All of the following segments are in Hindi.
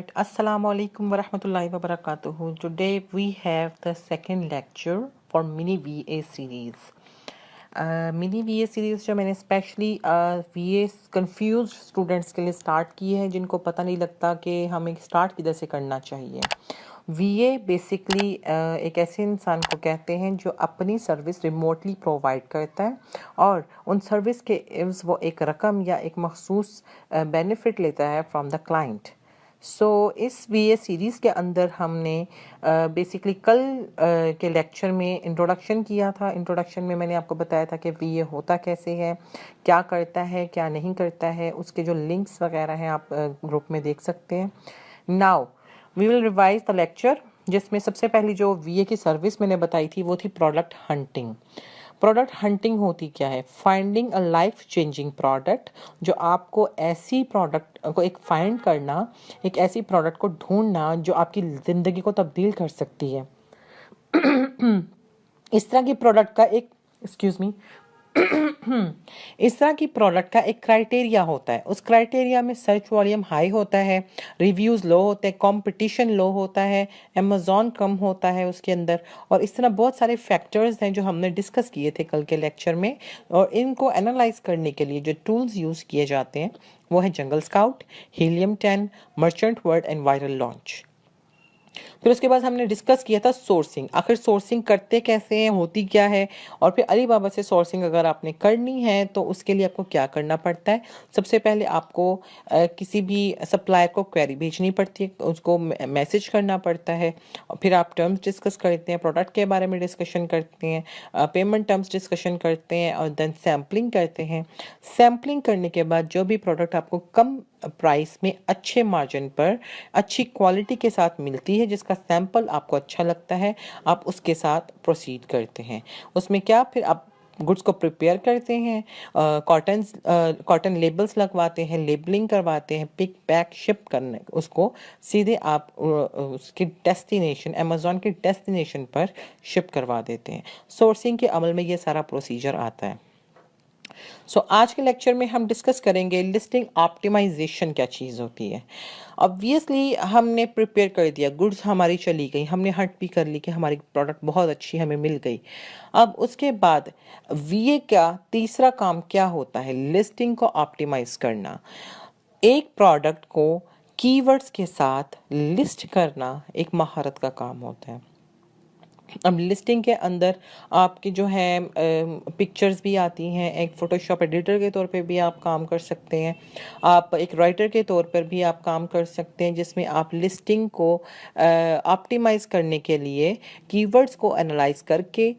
Alright, Assalamu alaikum wa rahmatullahi wa barakatuhu. Today we have the second lecture for mini VA series. Mini VA series जो मैंने स्पेशली VA कंफ्यूज स्टूडेंट्स के लिए स्टार्ट की है जिनको पता नहीं लगता कि हमें स्टार्ट किधर से करना चाहिए। VA बेसिकली एक ऐसे इंसान को कहते हैं जो अपनी सर्विस रिमोटली प्रोवाइड करता है और उन सर्विस के एवज वो एक रकम या एक मखसूस बेनिफिट लेता है फ्रॉम द क्लाइंट। इस VA सीरीज़ के अंदर हमने बेसिकली कल के लेक्चर में इंट्रोडक्शन किया था। इंट्रोडक्शन में मैंने आपको बताया था कि VA होता कैसे है, क्या करता है, क्या नहीं करता है। उसके जो लिंक्स वगैरह हैं आप ग्रुप में देख सकते हैं। Now we will revise the lecture, जिसमें सबसे पहली जो VA की सर्विस मैंने बताई थी वो थी प्रोडक्ट हंटिंग। प्रोडक्ट हंटिंग होती क्या है? Finding a life changing product, जो आपको ऐसी प्रोडक्ट को एक फाइंड करना, एक ऐसी प्रोडक्ट को ढूंढना जो आपकी ज़िंदगी को तब्दील कर सकती है। इस तरह की प्रोडक्ट का एक इस तरह की प्रोडक्ट का एक क्राइटेरिया होता है। उस क्राइटेरिया में सर्च वॉल्यूम हाई होता है, रिव्यूज़ लो होते हैं, कंपटीशन लो होता है, अमेज़ॉन कम होता है उसके अंदर, और इस तरह बहुत सारे फैक्टर्स हैं जो हमने डिस्कस किए थे कल के लेक्चर में। और इनको एनालाइज करने के लिए जो टूल्स यूज़ किए जाते हैं वो है जंगल scout, helium 10, merchant word and viral launch. फिर उसके बाद हमने डिस्कस किया था सोर्सिंग। आखिर सोर्सिंग करते कैसे हैं, होती क्या है, और फिर अली बाबा से सोर्सिंग अगर आपने करनी है तो उसके लिए आपको क्या करना पड़ता है। सबसे पहले आपको किसी भी सप्लायर को क्वेरी भेजनी पड़ती है, उसको मैसेज करना पड़ता है, और फिर आप टर्म्स डिस्कस करते हैं, प्रोडक्ट के बारे में डिस्कशन करते हैं, पेमेंट टर्म्स डिस्कशन करते हैं, और देन सैम्पलिंग करते हैं। सैम्पलिंग करने के बाद जो भी प्रोडक्ट आपको कम प्राइस में अच्छे मार्जिन पर अच्छी क्वालिटी के साथ मिलती है, जिसका सैंपल आपको अच्छा लगता है, आप उसके साथ प्रोसीड करते हैं। उसमें क्या, फिर आप गुड्स को प्रिपेयर करते हैं, कॉटन लेबल्स लगवाते हैं, लेबलिंग करवाते हैं, पिक पैक शिप करने उसको सीधे आप उसके डेस्टिनेशन, अमेज़ॉन के डेस्टिनेशन पर शिप करवा देते हैं। सोर्सिंग के अमल में ये सारा प्रोसीजर आता है। आज के लेक्चर में हम डिस्कस करेंगे लिस्टिंग ऑप्टिमाइजेशन क्या चीज़ होती है। ऑब्वियसली हमने प्रिपेयर कर दिया, गुड्स हमारी चली गई, हमने हट भी कर ली कि हमारी प्रोडक्ट बहुत अच्छी हमें मिल गई। अब उसके बाद VA का तीसरा काम क्या होता है? लिस्टिंग को ऑप्टिमाइज करना। एक प्रोडक्ट को कीवर्ड्स के साथ लिस्ट करना एक महारत का काम होता है। अब लिस्टिंग के अंदर आपकी जो है पिक्चर्स भी आती हैं, एक फ़ोटोशॉप एडिटर के तौर पे भी आप काम कर सकते हैं, आप एक राइटर के तौर पर भी आप काम कर सकते हैं, जिसमें आप लिस्टिंग को ऑप्टिमाइज़ करने के लिए कीवर्ड्स को एनालाइज करके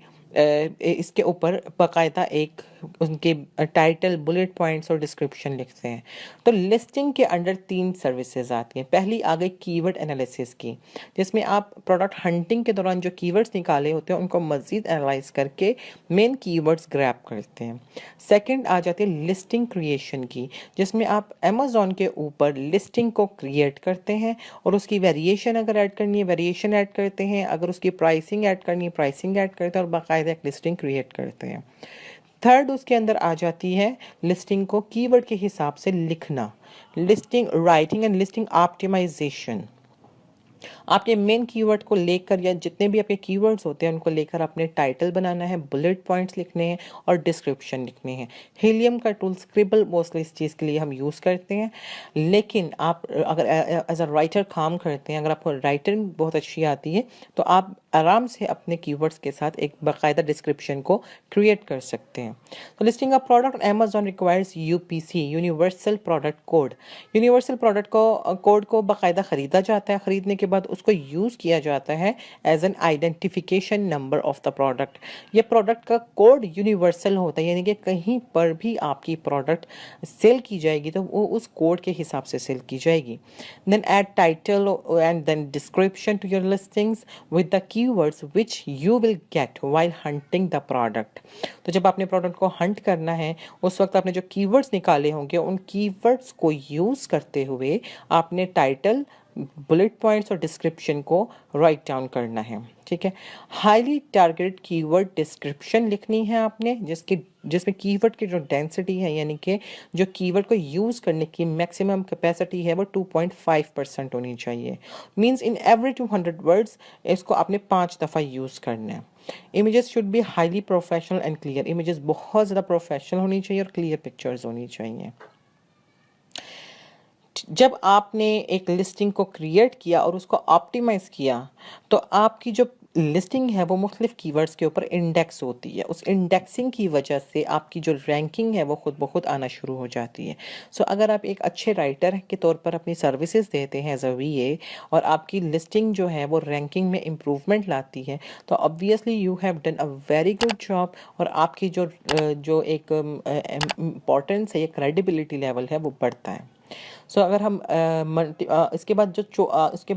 इसके ऊपर बाकायदा एक उनके टाइटल, बुलेट पॉइंट्स और डिस्क्रिप्शन लिखते हैं। तो लिस्टिंग के अंडर 3 सर्विसेज आती हैं। पहली आ गई कीवर्ड एनालिसिस की, जिसमें आप प्रोडक्ट हंटिंग के दौरान जो कीवर्ड्स निकाले होते हैं उनको मज़ीद एनालाइज करके मेन कीवर्ड्स ग्रैब करते हैं। सेकंड आ जाती है लिस्टिंग क्रिएशन की, जिसमें आप अमेज़ॉन के ऊपर लिस्टिंग को क्रिएट करते हैं और उसकी वेरिएशन अगर ऐड करनी है वेरिएशन ऐड करते हैं, अगर उसकी प्राइसिंग ऐड करनी है प्राइसिंग ऐड करते हैं, और बाकायदा एक लिस्टिंग क्रिएट करते हैं। थर्ड उसके अंदर आ जाती है लिस्टिंग को कीवर्ड के हिसाब से लिखना, listing writing and listing optimisation. आपने मेन कीवर्ड को लेकर या जितने भी आपके कीवर्ड्स होते हैं उनको लेकर अपने टाइटल बनाना है, बुलेट पॉइंट्स लिखने हैं और डिस्क्रिप्शन लिखने हैं। हीलियम का टूल स्क्रिबल मोस्टली इस चीज़ के लिए हम यूज़ करते हैं, लेकिन आप अगर एज अ राइटर काम करते हैं, अगर आपको राइटिंग बहुत अच्छी आती है तो आप आराम से अपने कीवर्ड्स के साथ एक बाकायदा डिस्क्रिप्शन को क्रिएट कर सकते हैं। तो listing of product Amazon requires UPC, universal product code. Universal product code को बाकायदा ख़रीदा जाता है, ख़रीदने के बाद उसको यूज़ किया जाता है as an identification number of the product. ये प्रोडक्ट का कोड यूनिवर्सल होता है, यानी कि कहीं पर भी आपकी प्रोडक्ट सेल की जाएगी तो वो उस कोड के हिसाब से सेल की जाएगी। Then add title and then description to your listings with the keywords which you will get while hunting the product. तो जब आपने प्रोडक्ट को हंट करना है उस वक्त आपने जो कीवर्ड्स निकाले होंगे उन कीवर्ड्स को यूज़ करते हुए आपने टाइटल, बुलेट पॉइंट्स और डिस्क्रिप्शन को राइट डाउन करना है, ठीक है। हाईली टारगेटेड कीवर्ड डिस्क्रिप्शन लिखनी है आपने, जिसमें कीवर्ड की जो डेंसिटी है, यानी कि जो कीवर्ड को यूज़ करने की मैक्सिमम कैपेसिटी है वो 2.5% होनी चाहिए। मींस इन एवरी 200 वर्ड्स इसको आपने 5 दफ़ा यूज़ करना है। Images should be highly professional and clear. Images बहुत ज़्यादा प्रोफेशनल होनी चाहिए और क्लियर पिक्चर्स होनी चाहिए। जब आपने एक लिस्टिंग को क्रिएट किया और उसको ऑप्टिमाइज़ किया, तो आपकी जो लिस्टिंग है वो मुख्तलिफ कीवर्ड्स के ऊपर इंडेक्स होती है। उस इंडेक्सिंग की वजह से आपकी जो रैंकिंग है वो खुद ब खुद आना शुरू हो जाती है। सो अगर आप एक अच्छे राइटर के तौर पर अपनी सर्विसेज देते हैं एज अ वीए और आपकी लिस्टिंग जो है वो रैंकिंग में इम्प्रूवमेंट लाती है, तो obviously you have done a very good job और आपकी जो एक इम्पोर्टेंस है, ये क्रेडिबिलिटी लेवल है वो बढ़ता है। सो अगर हम इसके बाद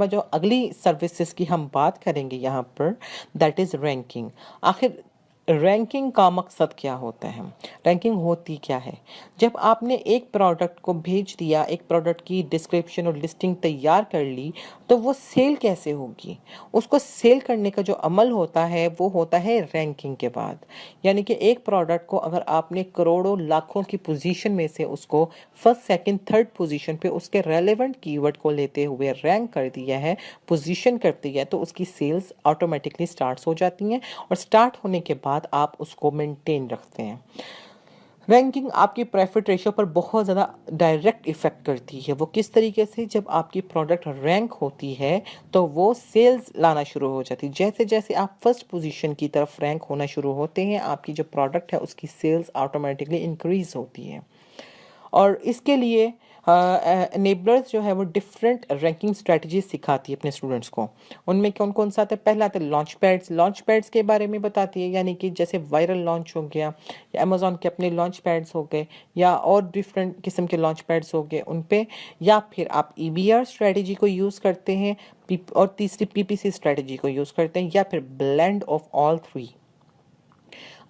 जो अगली सर्विसेज की हम बात करेंगे यहाँ पर, दैट इज़ रैंकिंग। आखिर रैंकिंग का मकसद क्या होता है? रैंकिंग होती क्या है? जब आपने एक प्रोडक्ट को भेज दिया, एक प्रोडक्ट की डिस्क्रिप्शन और लिस्टिंग तैयार कर ली, तो वो सेल कैसे होगी? उसको सेल करने का जो अमल होता है वो होता है रैंकिंग के बाद। यानी कि एक प्रोडक्ट को अगर आपने करोड़ों लाखों की पोजीशन में से उसको फर्स्ट सेकंड थर्ड पोजीशन पे उसके रेलेवेंट कीवर्ड को लेते हुए रैंक कर दिया है, पोजीशन कर दिया है, तो उसकी सेल्स ऑटोमेटिकली स्टार्ट हो जाती हैं और स्टार्ट होने के बाद आप उसको मेंटेन रखते हैं। रैंकिंग आपकी प्रॉफिट रेशियो पर बहुत ज़्यादा डायरेक्ट इफ़ेक्ट करती है। वो किस तरीके से? जब आपकी प्रोडक्ट रैंक होती है तो वो सेल्स लाना शुरू हो जाती है। जैसे जैसे आप फर्स्ट पोजीशन की तरफ रैंक होना शुरू होते हैं, आपकी जो प्रोडक्ट है उसकी सेल्स ऑटोमेटिकली इंक्रीज़ होती है। और इसके लिए एनेबलर्स जो है वो डिफरेंट रैंकिंग स्ट्रेटजीज सिखाती है अपने स्टूडेंट्स को। उनमें कौन कौन सा आता है? पहला आता है लॉन्च पैड्स। लॉन्च पैड्स के बारे में बताती है, यानी कि जैसे वायरल लॉन्च हो गया या अमेजोन के अपने लॉन्च पैड्स हो गए या और डिफरेंट किस्म के लॉन्च पैड्स हो गए उन पे, या फिर आप ईबीआर स्ट्रेटजी को यूज़ करते हैं और तीसरी पीपीसी स्ट्रेटजी को यूज़ करते हैं, या फिर ब्लेंड ऑफ ऑल थ्री।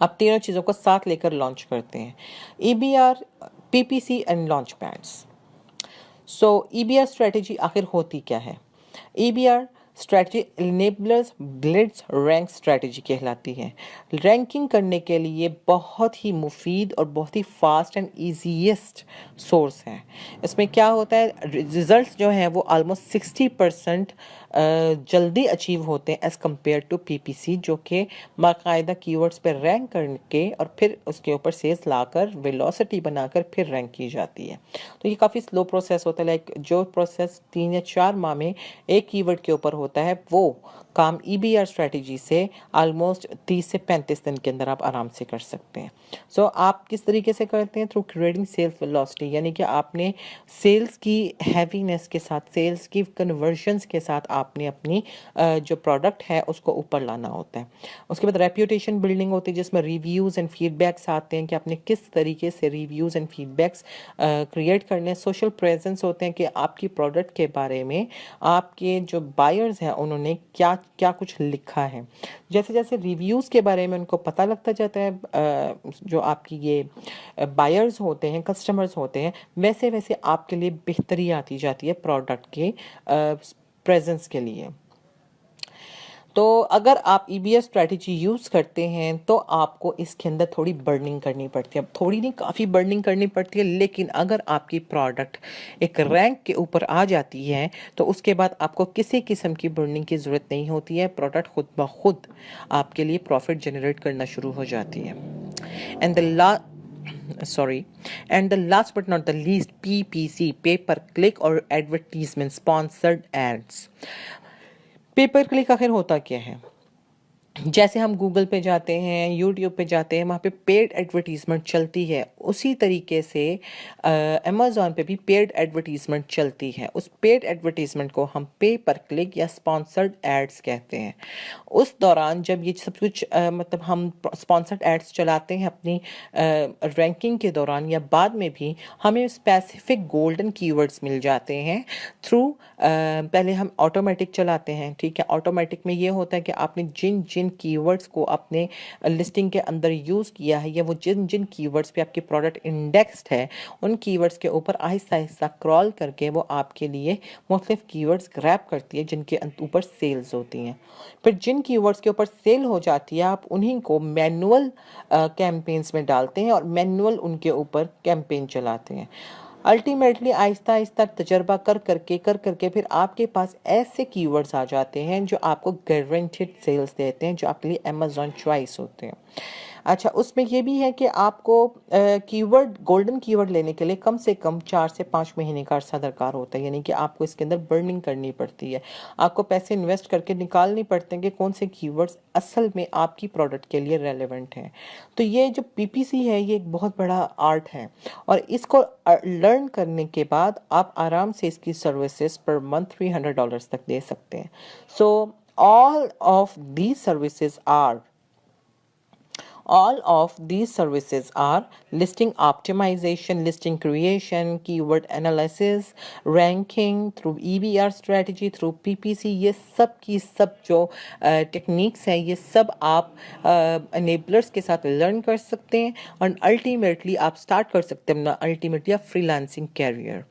आप तीनों चीज़ों को साथ लेकर लॉन्च करते हैं, EBR, PPC and launch pads. So EBR strategy आखिर होती क्या है? EBR strategy enablers blitz rank strategy कहलाती है। रैंकिंग करने के लिए बहुत ही मुफीद और बहुत ही फास्ट एंड ईजीएस्ट सोर्स है। इसमें क्या होता है, रिजल्ट्स जो हैं वो ऑलमोस्ट 60% जल्दी अचीव होते हैं एज़ कम्पेयर टू पीपीसी, जो कि बाकायदा कीवर्ड्स पे रैंक करके और फिर उसके ऊपर सेल्स लाकर वेलोसिटी बनाकर फिर रैंक की जाती है। तो ये काफ़ी स्लो प्रोसेस होता है। लाइक जो प्रोसेस 3 या 4 माह में एक कीवर्ड के ऊपर होता है, वो काम ईबीआर स्ट्रेटजी से ऑलमोस्ट 30 से 35 दिन के अंदर आप आराम से कर सकते हैं। सो आप किस तरीके से करते हैं? थ्रू क्रिएटिंग सेल्स वेलोसिटी, यानी कि आपने सेल्स की हैवीनेस के साथ, सेल्स की कन्वर्जन्स के साथ आपने अपनी जो प्रोडक्ट है उसको ऊपर लाना होता है। उसके बाद रेप्यूटेशन बिल्डिंग होती है, जिसमें रिव्यूज़ एंड फीडबैक्स आते हैं कि आपने किस तरीके से रिव्यूज़ एंड फीडबैक्स क्रिएट करने हैं। सोशल प्रेजेंस होते हैं कि आपकी प्रोडक्ट के बारे में आपके जो बायर्स हैं उन्होंने क्या क्या कुछ लिखा है। जैसे जैसे रिव्यूज़ के बारे में उनको पता लगता जाता है, जो आपकी ये बायर्स होते हैं, कस्टमर्स होते हैं, वैसे वैसे आपके लिए बेहतरी आती जाती है प्रोडक्ट के प्रेजेंस के लिए। तो अगर आप ईबीएस स्ट्रेटजी यूज़ करते हैं तो आपको इसके अंदर थोड़ी बर्निंग करनी पड़ती है। अब थोड़ी नहीं, काफ़ी बर्निंग करनी पड़ती है, लेकिन अगर आपकी प्रोडक्ट एक रैंक के ऊपर आ जाती है तो उसके बाद आपको किसी किस्म की बर्निंग की ज़रूरत नहीं होती है। प्रोडक्ट खुद ब खुद आपके लिए प्रॉफिट जनरेट करना शुरू हो जाती है। And the last but not the least, PPC, pay per click or advertisement sponsored ads। पे पर क्लिक आखिर होता क्या है? जैसे हम गूगल पे जाते हैं, यूट्यूब पे जाते हैं, वहाँ पे पेड एडवर्टीज़मेंट चलती है, उसी तरीके से अमेज़ॉन पे भी पेड एडवर्टीज़मेंट चलती है। उस पेड एडवर्टीज़मेंट को हम पे पर क्लिक या स्पॉन्सर्ड एड्स कहते हैं। उस दौरान जब ये सब कुछ मतलब हम स्पॉन्सर्ड एड्स चलाते हैं अपनी रैंकिंग के दौरान या बाद में भी, हमें स्पेसिफिक गोल्डन कीवर्ड्स मिल जाते हैं थ्रू पहले हम ऑटोमेटिक चलाते हैं, ठीक है। ऑटोमेटिक में ये होता है कि आपने जिन जिन कीवर्ड्स को अपने लिस्टिंग के अंदर यूज़ किया है या वो जिन जिन कीवर्ड्स पे आपकी प्रोडक्ट इंडेक्स्ड है उन कीवर्ड्स के ऊपर आहिस्ता आहिस्ता क्रॉल करके वो आपके लिए मुख्तलिफ कीवर्ड्स ग्रैब करती है जिनके ऊपर सेल्स होती हैं। फिर जिन कीवर्ड्स के ऊपर सेल हो जाती है आप उन्हीं को मैनुअल कैंपेन्स में डालते हैं और मैनुअल उनके ऊपर कैंपेन चलाते हैं। अल्टीमेटली आहिस्ता आहिस्ता तजर्बा कर करके फिर आपके पास ऐसे कीवर्ड्स आ जाते हैं जो आपको गारंटीड सेल्स देते हैं, जो आपके लिए अमेज़ॉन चॉइस होते हैं। अच्छा, उसमें ये भी है कि आपको कीवर्ड गोल्डन कीवर्ड लेने के लिए कम से कम 4 से 5 महीने का अर्सा दरकार होता है, यानी कि आपको इसके अंदर बर्निंग करनी पड़ती है। आपको पैसे इन्वेस्ट करके निकालने पड़ते हैं कि कौन से कीवर्ड्स असल में आपकी प्रोडक्ट के लिए रेलेवेंट हैं। तो ये जो पीपीसी है ये एक बहुत बड़ा आर्ट है और इसको लर्न करने के बाद आप आराम से इसकी सर्विसेज पर मंथ $300 तक दे सकते हैं। So all of these services are All of these services are listing optimization, listing creation, keyword analysis, ranking through EBR strategy, through PPC। ये सब की सब जो टेक्निक्स हैं ये सब आप enablers के साथ लर्न कर सकते हैं और अल्टीमेटली आप स्टार्ट कर सकते हैं अल्टीमेटली आप फ्रीलांसिंग कैरियर।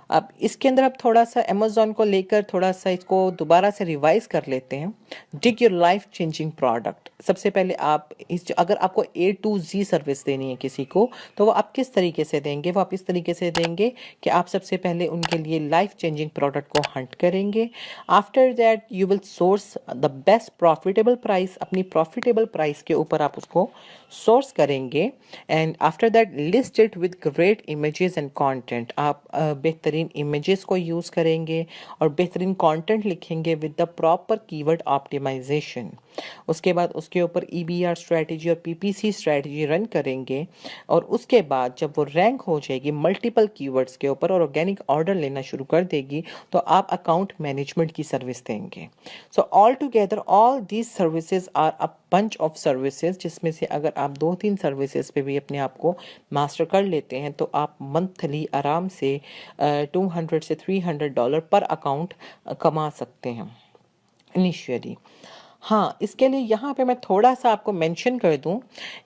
अब इसके अंदर आप थोड़ा सा अमेज़ॉन को लेकर थोड़ा सा इसको दोबारा से रिवाइज कर लेते हैं। डिग योर लाइफ चेंजिंग प्रोडक्ट। सबसे पहले आप अगर आपको A to Z सर्विस देनी है किसी को तो वो आप किस तरीके से देंगे? वो आप इस तरीके से देंगे कि आप सबसे पहले उनके लिए लाइफ चेंजिंग प्रोडक्ट को हंट करेंगे। After that you will source the best profitable price. अपनी प्रॉफिटेबल प्राइस के ऊपर आप उसको सोर्स करेंगे and after that list it with great images and content. आप बेहतरीन इमेजेस को यूज़ करेंगे और बेहतरीन कंटेंट लिखेंगे with the proper keyword optimisation. उसके बाद उसके ऊपर EBR स्ट्रेटजी और PPC स्ट्रेटजी रन करेंगे और उसके बाद जब वो रैंक हो जाएगी मल्टीपल कीवर्ड्स के ऊपर और ऑर्गेनिक ऑर्डर लेना शुरू कर देगी तो आप अकाउंट मैनेजमेंट की सर्विस देंगे। So all together all these services are a bunch of services, जिसमें से अगर आप 2-3 सर्विसेज पे भी अपने आप को मास्टर कर लेते हैं तो आप मंथली आराम से $200 से $300 पर अकाउंट कमा सकते हैं इनिशियली। हाँ, इसके लिए यहाँ पे मैं थोड़ा सा आपको मेंशन कर दूं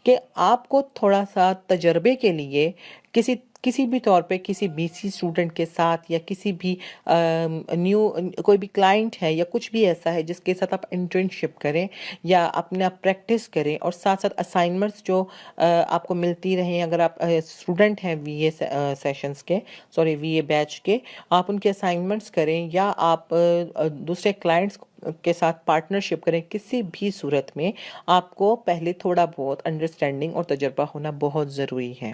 कि आपको थोड़ा सा तजर्बे के लिए किसी किसी भी तौर पे किसी BC स्टूडेंट के साथ या किसी भी कोई भी क्लाइंट है या कुछ भी ऐसा है जिसके साथ आप इंटर्नशिप करें या अपने आप प्रैक्टिस करें और साथ साथ असाइनमेंट्स जो आपको मिलती रहें। अगर आप स्टूडेंट हैं VA सेशंस के VA बैच के, आप उनके असाइनमेंट्स करें या आप दूसरे क्लाइंट्स के साथ पार्टनरशिप करें। किसी भी सूरत में आपको पहले थोड़ा बहुत अंडरस्टैंडिंग और तजर्बा होना बहुत ज़रूरी है।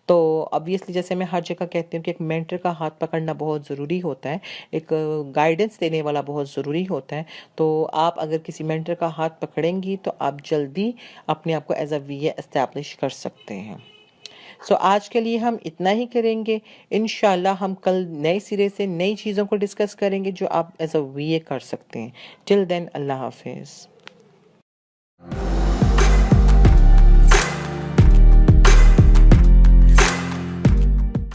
तो ऑब्वियसली जैसे मैं हर जगह कहती हूँ कि एक मेंटर का हाथ पकड़ना बहुत ज़रूरी होता है, एक गाइडेंस देने वाला बहुत ज़रूरी होता है। तो आप अगर किसी मेंटर का हाथ पकड़ेंगी तो आप जल्दी अपने आप को एज अ VA एस्टैब्लिश कर सकते हैं। सो आज के लिए हम इतना ही करेंगे। इंशाल्लाह हम कल नए सिरे से नई चीज़ों को डिस्कस करेंगे जो आप एज अ VA कर सकते हैं। टिल देन अल्लाह हाफिज़।